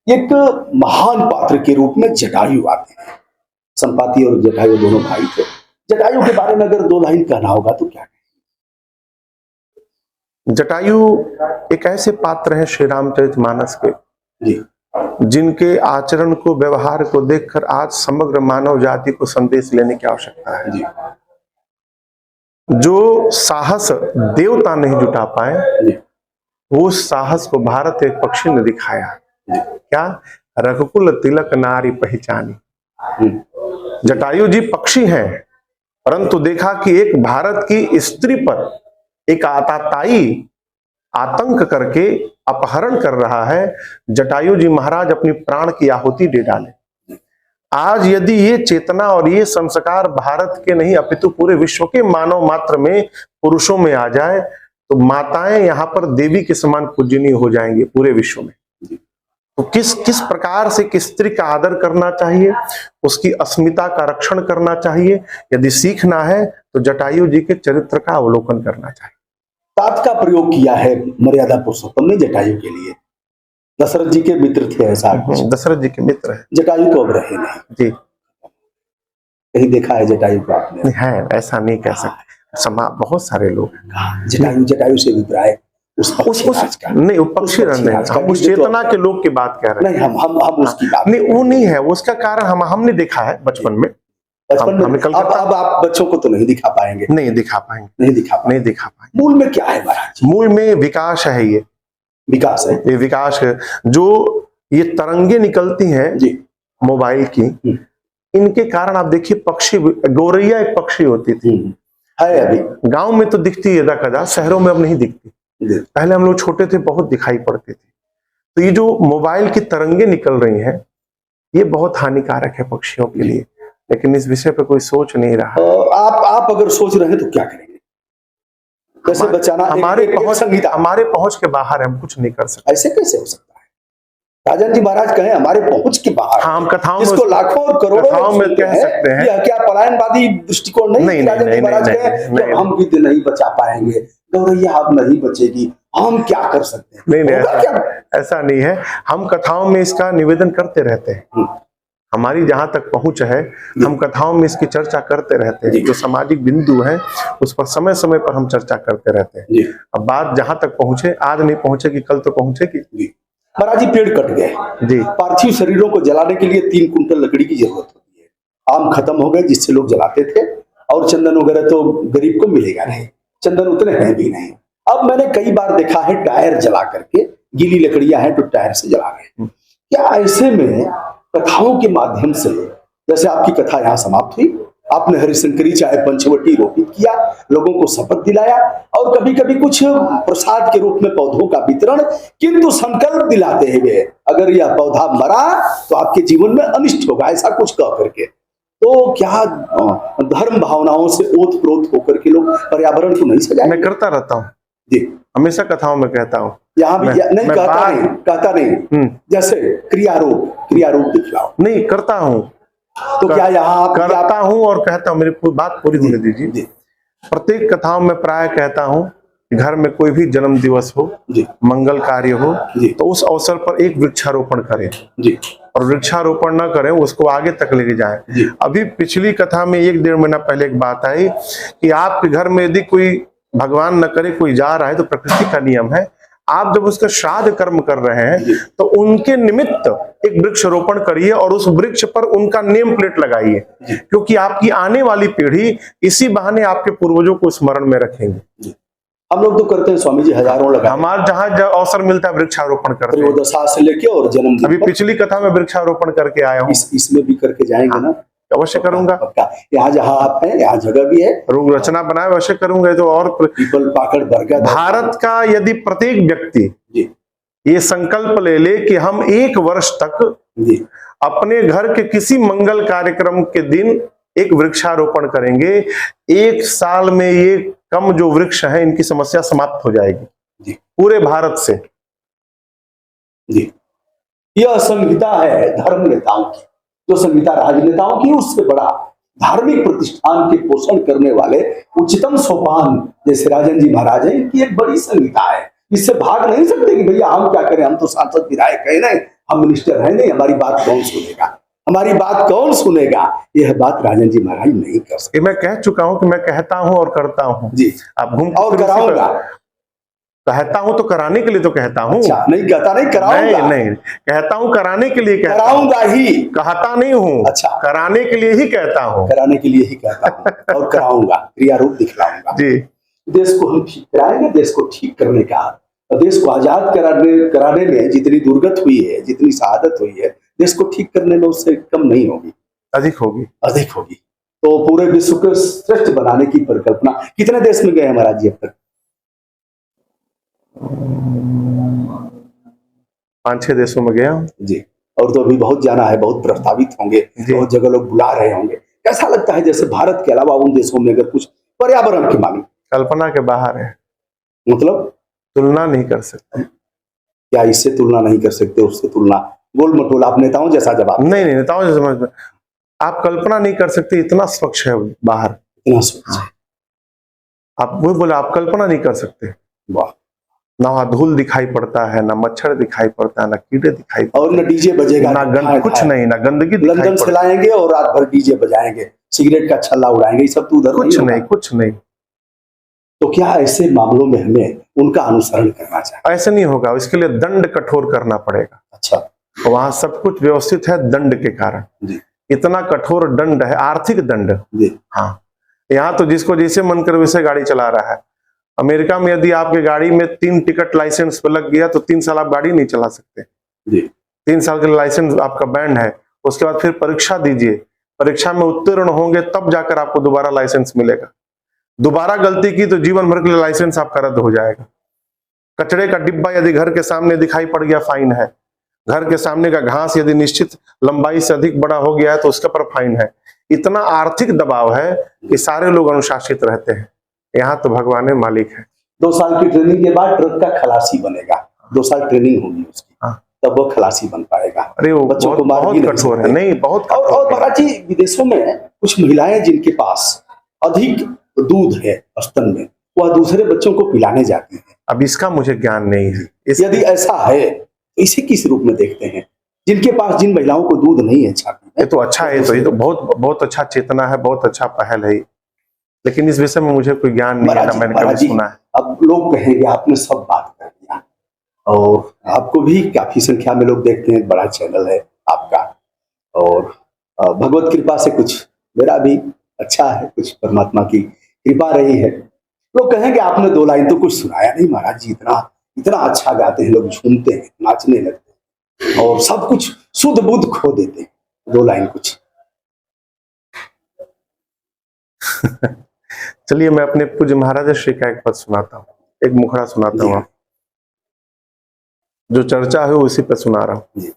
एक महान पात्र के रूप में जटायु आते हैं। संपाति और जटायु दोनों भाई थे। जटायु के बारे में अगर दो लाइन कहना होगा तो क्या कहें? जटायु एक ऐसे पात्र हैं श्री रामचरितमानस के जी, जिनके आचरण को, व्यवहार को देखकर आज समग्र मानव जाति को संदेश लेने की आवश्यकता है। जी, जो साहस देवता नहीं जुटा पाए, जी, वो साहस को भारत एक पक्षी ने दिखाया। क्या? रघुकुल तिलक नारी पहचानी। जटायु जी पक्षी हैं, परंतु देखा कि एक भारत की स्त्री पर एक आताताई आतंक करके अपहरण कर रहा है। जटायु जी महाराज अपनी प्राण की आहुति दे डाले। आज यदि ये चेतना और ये संस्कार भारत के नहीं अपितु पूरे विश्व के मानव मात्र में, पुरुषों में आ जाए, तो माताएं यहाँ पर देवी के समान पूजनीय हो जाएंगे पूरे विश्व में। तो किस प्रकार से किस स्त्री का आदर करना चाहिए, उसकी अस्मिता का रक्षण करना चाहिए, यदि सीखना है तो जटायु जी के चरित्र का अवलोकन करना चाहिए। तात का प्रयोग किया है मर्यादा पुरुषोत्तम ने जटायु के लिए। दशरथ जी के मित्र थे, ऐसा दशरथ जी के मित्र है। जटायु तो अब रहे नहीं जी। कहीं देखा है जटायु को आपने? है, ऐसा नहीं कह सकते। बहुत सारे लोग हैं। जटायु से अभिप्राय उस नहीं, वो पक्षी नहीं, हम उस चेतना के लोग की बात कह रहे हैं। नहीं, हम उसकी बात नहीं, वो नहीं है। उसका कारण हमने देखा है बचपन में। अब आप बच्चों को तो नहीं दिखा पाएंगे। नहीं दिखा पाएंगे। नहीं दिखा पाएंगे। मूल में क्या है महाराज? मूल में विकास है। ये विकास है। ये विकास है। जो ये तरंगे निकलती हैं जी मोबाइल की, इनके कारण आप देखिए पक्षी, गौरैया एक पक्षी होती थी, है अभी गांव में तो दिखती है कदा, शहरों में अब नहीं दिखती। पहले हम लोग छोटे थे, बहुत दिखाई पड़ती थी। तो ये जो मोबाइल की तरंगे निकल रही हैं, ये बहुत हानिकारक है पक्षियों के लिए, लेकिन इस विषय पे कोई सोच नहीं रहा। आप अगर सोच रहे हैं तो क्या करेंगे? कैसे बचाना? हमारे पहुंच के बाहर है, हम कुछ नहीं कर सकते। ऐसे कैसे हो सकता है? राजन जी महाराज कहें हमारे पहुंच के बाहर। हाँ, हम कथाओं में इसको लाखों और करोड़ों में कह सकते हैं। क्या पलायनवादी दृष्टिकोण नहीं? राजन जी महाराज कहें हम भी नहीं बचा पाएंगे, गौरैया अब नहीं बचेगी, हम क्या कर सकते हैं? नहीं, ऐसा नहीं है। हम कथाओं में इसका निवेदन करते रहते हैं। हमारी जहां तक पहुंच है, हम कथाओं में इसकी चर्चा करते रहते हैं। जो सामाजिक बिंदु है उस पर समय समय पर हम चर्चा करते रहते हैं। अब बात जहां तक पहुंचे, आज नहीं पहुंचेगी कल तो पहुंचेगी। महाराज जी पेड़ कट गए जी, पार्थिव शरीरों को जलाने के लिए 3 कुंटल लकड़ी की जरूरत होती है। आम खत्म हो गए जिससे लोग जलाते थे, और चंदन वगैरह तो गरीब को मिलेगा नहीं, चंदन उतने हैं भी नहीं। अब मैंने कई बार देखा है टायर जला करके, गीली लकड़ियां हैं तो टायर से जला रहे हैं। क्या ऐसे में कथाओं के माध्यम से, जैसे आपकी कथा यहाँ समाप्त हुई, आपने हरिशंकरी चाहे पंचवटी रोपित किया, लोगों को शपथ दिलाया, और कभी कभी कुछ प्रसाद के रूप में पौधों का वितरण, किंतु संकल्प दिलाते हुए अगर यह पौधा मरा तो आपके जीवन में अनिष्ट होगा, ऐसा कुछ कह करके। तो क्या धर्म भावनाओं से ओत प्रोत होकर के लोग पर्यावरण को नहीं सजाएंगे? मैं करता रहता हूँ जी, हमेशा कथाओं में कहता हूँ। यहाँ भी नहीं कहता नहीं, जैसे क्रियारूप दिखलाओ। नहीं, करता हूँ। तो क्या यहाँ करता हूँ और कहता हूँ, मेरी बात पूरी होने दीजिए। प्रत्येक कथाओं में प्राय कहता हूँ कि घर में कोई भी जन्म दिवस हो, मंगल कार्य हो, तो उस अवसर पर एक वृक्षारोपण करें जी, और वृक्षारोपण न करें, उसको आगे तक लेके जाएं। अभी पिछली कथा में 1-1.5 महीना पहले एक बात आई कि आपके घर में यदि कोई, भगवान न करे, कोई जा रहा है तो प्रकृति का नियम है, आप जब उसका श्राद्ध कर्म कर रहे हैं तो उनके निमित्त एक वृक्ष रोपण करिए और उस वृक्ष पर उनका नेम प्लेट लगाइए, क्योंकि आपकी आने वाली पीढ़ी इसी बहाने आपके पूर्वजों को स्मरण में रखेंगे। हम लोग तो करते हैं स्वामी जी, हजारों लगा, हमारे जहां अवसर मिलता है वृक्षारोपण करते हैं। दशा से लेके और जन्म, अभी पिछली कथा में वृक्षारोपण करके आया हूँ। इसमें भी करके जाएंगे ना? अवश्य करूंगा। यहाँ जहाँ आप हैं, यहाँ जगह भी है, रोग रचना बनाए, अवश्य करूंगा। तो और पीपल, पाकड़, बरगद, भारत का यदि प्रत्येक व्यक्ति ये संकल्प ले कि हम 1 वर्ष तक अपने घर के किसी मंगल कार्यक्रम के दिन एक वृक्षारोपण करेंगे, 1 साल में ये कम जो वृक्ष हैं इनकी समस्या समाप्त हो जाएगी पूरे भारत से। यह संहिता है धर्म नेताओं की, जो संहिता राजनेताओं की, उससे बड़ा धार्मिक प्रतिष्ठान के पोषण करने वाले उच्चतम सोपान जैसे राजन जी महाराज हैं, इनकी एक बड़ी संहिता है। इससे भाग नहीं सकते कि भैया हम क्या करें, हम तो सांसद विधायक है नहीं, हम मिनिस्टर है नहीं, हमारी बात कौन सुनेगा, हमारी बात कौन सुनेगा। यह बात राजन जी महाराज नहीं कर सकते। मैं कह चुका हूं कि मैं कहता हूं और करता हूं जी, आप घूम और कराऊंगा। कहता हूं तो कराने के लिए तो कहता हूं। अच्छा, नहीं कहता नहीं, कराऊंगा। नहीं कहता हूं कराने के लिए कहता हूं। कराऊंगा ही, कहता नहीं हूं। अच्छा, कराने के लिए ही कहता हूं। कराने के लिए ही कहता हूं और कराऊंगा, क्रिया रूप दिखलाऊंगा। जी, देश को हम ठीक कराएंगे। देश को ठीक करने का, देश को आजाद कराने में जितनी दुर्गत हुई है, जितनी शहादत हुई है, देश को ठीक करने में उससे कम नहीं होगी, अधिक होगी, अधिक होगी। तो पूरे विश्व को श्रेष्ठ बनाने की परिकल्पना कितने देश में गए महाराज जी अब तक? 5-6 देशों में गया हूं। जी, और तो अभी बहुत जाना है, बहुत प्रस्तावित होंगे, बहुत जगह लोग बुला रहे होंगे। कैसा लगता है जैसे भारत के अलावा उन देशों में अगर कुछ पर्यावरण की मांग, कल्पना के बाहर है, मतलब तुलना नहीं कर सकते। क्या इससे तुलना नहीं कर सकते, उससे तुलना? गोल मटोल आप नेताओं जैसा जवाब। नहीं नेताओं जैसे समझ, आप कल्पना नहीं कर सकते, इतना स्वच्छ है बाहर, इतना स्वच्छ है। आप वो बोला, आप कल्पना नहीं कर सकते। वाह। ना वहां धूल दिखाई पड़ता है, ना मच्छर दिखाई पड़ता है, ना कीड़े दिखाई पड़ते, और न डीजे बजेगा, ना कुछ नहीं, ना गंदगी दिखाई लंदन से लाएंगे और रात भर डीजे बजाएंगे, सिगरेट का छल्ला उड़ाएंगे, ये सब तो उधर कुछ नहीं, कुछ नहीं। तो क्या ऐसे मामलों में हमें उनका अनुसरण करना चाहिए? ऐसे नहीं होगा, इसके लिए दंड कठोर करना पड़ेगा। अच्छा, तो वहां सब कुछ व्यवस्थित है दंड के कारण। जी, इतना कठोर दंड है, आर्थिक दंड। जी, हाँ, यहाँ तो जिसको जैसे मन करे वैसे गाड़ी चला रहा है। अमेरिका में यदि आपके गाड़ी में 3 टिकट लाइसेंस पे लग गया तो 3 साल आप गाड़ी नहीं चला सकते। जी, 3 साल का लाइसेंस आपका बैंड है। उसके बाद फिर परीक्षा दीजिए, परीक्षा में उत्तीर्ण होंगे तब जाकर आपको दोबारा लाइसेंस मिलेगा। दोबारा गलती की तो जीवन भर के लिए लाइसेंस आपका रद्द हो जाएगा। कचरे का डिब्बा यदि घर के सामने दिखाई पड़ गया, फाइन है। घर के सामने का घास यदि निश्चित लंबाई से अधिक बड़ा हो गया है तो उसके पर फाइन है। इतना आर्थिक दबाव है कि सारे लोग अनुशासित रहते हैं। यहाँ तो भगवान मालिक है। 2 साल की ट्रेनिंग के बाद ट्रक का खलासी बनेगा। 2 साल ट्रेनिंग होगी उसकी, तब वो खलासी बन पाएगा। अरे वो बच्चों को मार भी नहीं कठोर है। सकते। नहीं, बहुत और महाराज जी, विदेशों में कुछ महिलाएं जिनके पास अधिक दूध है स्तन में, वह दूसरे बच्चों को पिलाने जाती है। अब इसका मुझे ज्ञान नहीं है। यदि ऐसा है तो इसे किस रूप में देखते हैं? जिनके पास, जिन महिलाओं को दूध नहीं है छाती में, ये तो अच्छा है, तो ये तो बहुत बहुत अच्छा चेतना है, बहुत अच्छा पहल है। लेकिन इस विषय में मुझे कोई ज्ञान नहीं है, ना मैंने कभी सुना है। अब लोग कहेंगे आपने सब बात कर दिया, और आपको भी काफी संख्या में लोग देखते हैं, बड़ा चैनल है आपका, और भगवत कृपा से कुछ मेरा भी अच्छा है, कुछ परमात्मा की कृपा रही है। लोग कहेंगे आपने 2 लाइन तो कुछ सुनाया नहीं महाराज जी, इतना इतना अच्छा गाते हैं, लोग झूमते हैं, नाचने लगते हैं और सब कुछ शुद्ध बुद्ध खो देते हैं। 2 लाइन कुछ। चलिए मैं अपने पूज्य महाराज श्री का एक पद सुनाता हूँ, एक मुखड़ा सुनाता हूँ। जो चर्चा है उसी पे सुना रहा हूँ।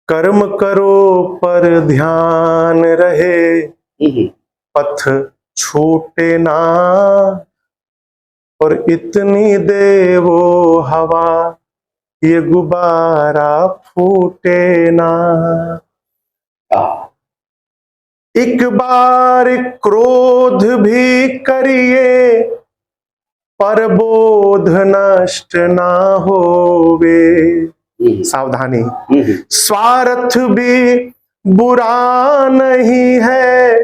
कर्म करो पर ध्यान रहे, पथ छूटे ना, और इतनी दे वो हवा, ये गुब्बारा फूटे ना। एक बार क्रोध भी करिए, पर बोध नष्ट ना होवे। सावधानी, स्वार्थ भी बुरा नहीं है,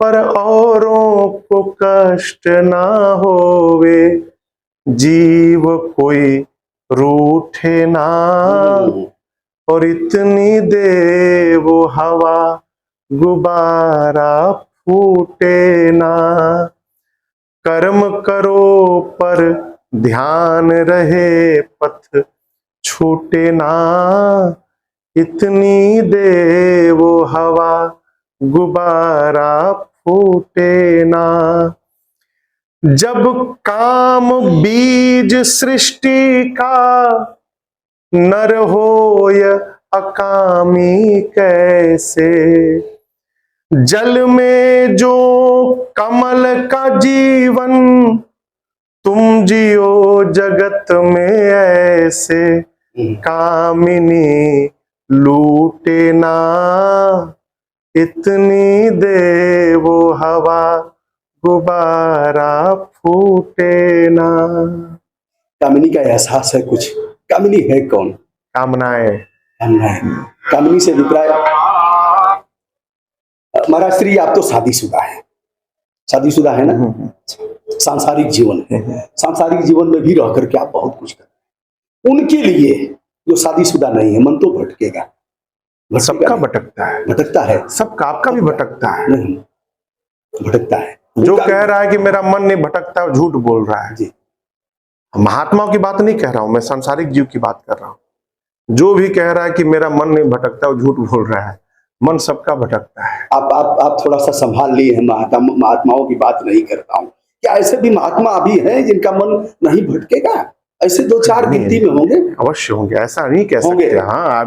पर औरों को कष्ट ना होवे। जीव कोई रूठे ना, और इतनी दे वो हवा, गुब्बारा फूटे ना। कर्म करो पर ध्यान रहे, पथ छूटे ना, इतनी दे वो हवा, गुब्बारा फूटे ना। जब काम बीज सृष्टि का, नर होय अकामी कैसे। जल में जो कमल का जीवन, तुम जियो जगत में ऐसे। कामिनी लूटे ना, इतनी दे वो हवा, गुब्बारा फूटे ना। कामिनी का एहसास है कुछ। कामिनी है कौन? कामनाएं। कामिनी से अभिप्राय, महाराज श्री आप तो शादीशुदा है, शादीशुदा है ना, सांसारिक जीवन है, सांसारिक जीवन में भी रह करके आप बहुत कुछ करते हैं। उनके लिए जो शादीशुदा नहीं है, मन तो भटकेगा, सबका भटकता है, भटकता है सबका, आपका भी भटकता है। नहीं, भटकता है। जो कह रहा है कि मेरा मन नहीं भटकता, वो झूठ बोल रहा है जी। महात्माओं की बात नहीं कह रहा हूं मैं, सांसारिक जीव की बात कर रहा हूं। जो भी कह रहा है कि मेरा मन नहीं भटकता, वो झूठ बोल रहा है। मन सबका भटकता है। आप थोड़ा सा संभाल लिए हैं, महात्माओं की बात नहीं करता हूं। क्या ऐसे भी महात्मा अभी हैं जिनका मन नहीं भटकेगा? ऐसे दो चार गिनती में होंगे, अवश्य होंगे, ऐसा नहीं कह सकते। हाँ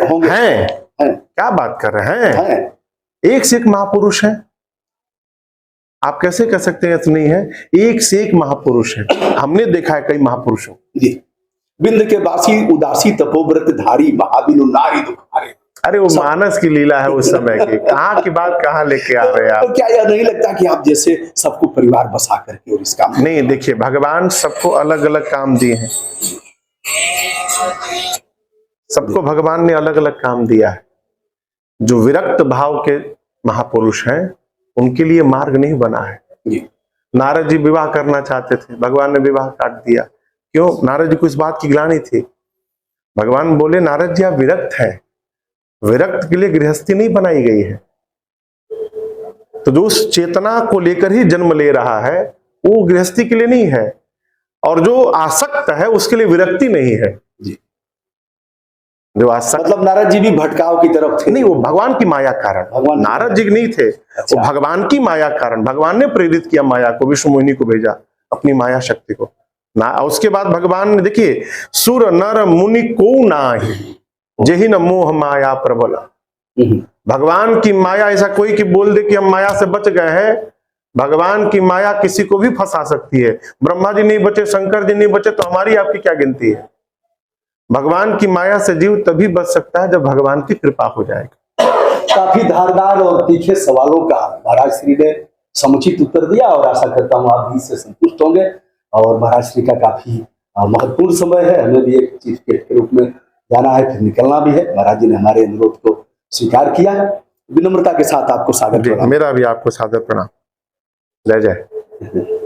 होंगे। हैं। क्या बात कर रहे हैं? एक से एक महापुरुष है, आप कैसे कह सकते हैं नहीं है? एक से एक महापुरुष है, हमने देखा है कई महापुरुषों जी। बिंद के वासी उदासी तपोव्रत धारी, महाबिनु नारी दुखारे। अरे वो मानस की लीला है उस समय की, कहाँ की बात कहाँ लेके आ रहे हैं आप? तो क्या यह नहीं लगता कि आप जैसे सबको परिवार बसा करके और इसका नहीं, देखिए भगवान सबको अलग अलग काम दिए हैं, सबको भगवान ने अलग अलग काम दिया है। जो विरक्त भाव के महापुरुष हैं उनके लिए मार्ग नहीं बना है। नारद जी विवाह करना चाहते थे, भगवान ने विवाह काट दिया। क्यों? नारद जी को इस बात की ग्लानि थी। भगवान बोले नारद जी आप विरक्त हैं, विरक्त के लिए गृहस्थी नहीं बनाई गई है। तो जो उस चेतना को लेकर ही जन्म ले रहा है वो गृहस्थी के लिए नहीं है, और जो आसक्त है उसके लिए विरक्ति नहीं है जी। जो आसक्त, मतलब नारद जी भी भटकाव की तरफ थे? नहीं, वो भगवान की माया कारण, नारद जी नहीं थे। अच्छा। वो भगवान की माया कारण, भगवान ने प्रेरित किया माया को, विष्णु मोहिनी को भेजा अपनी माया शक्ति को ना। उसके बाद भगवान ने देखिए, सुर नर मुनि को नाही जही न मोह माया प्रबल। भगवान की माया, ऐसा कोई कि बोल दे कि हम माया से बच गए हैं, भगवान की माया किसी को भी फंसा सकती है। ब्रह्मा जी नहीं बचे, शंकर जी नहीं बचे, तो हमारी आपकी क्या गिनती है? भगवान की माया से जीव तभी बच सकता है जब भगवान की कृपा हो जाएगी। काफी धारदार और तीखे सवालों का महाराज श्री ने समुचित उत्तर दिया, और आशा करता हूँ आप भी इससे संतुष्ट होंगे। और महाराज श्री का काफी महत्वपूर्ण समय है, हमें भी एक चीफ गेस्ट के रूप में जाना है, फिर निकलना भी है। महाराज जी ने हमारे अनुरोध को स्वीकार किया। विनम्रता के साथ आपको सादर प्रणाम। मेरा भी आपको सादर प्रणाम। जय जय।